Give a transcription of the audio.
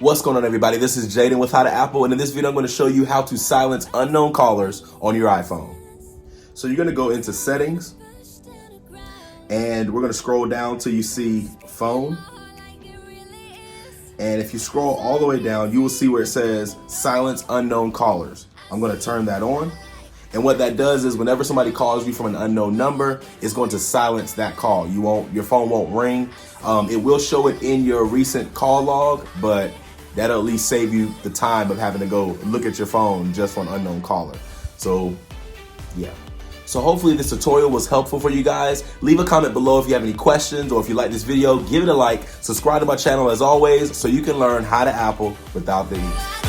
What's going on, everybody? This is Jaden with How to Apple, and in this video I'm going to show you how to silence unknown callers on your iPhone. So you're going to go into settings, and we're going to scroll down till you see phone. And if you scroll all the way down, you will see where it says silence unknown callers. I'm going to turn that on. And what that does is whenever somebody calls you from an unknown number, it's going to silence that call. Your phone won't ring. It will show it in your recent call log, but that'll at least save you the time of having to go look at your phone just for an unknown caller. So yeah. So hopefully this tutorial was helpful for you guys. Leave a comment below if you have any questions, or if you like this video, give it a like, subscribe to my channel as always so you can learn how to Apple without the E.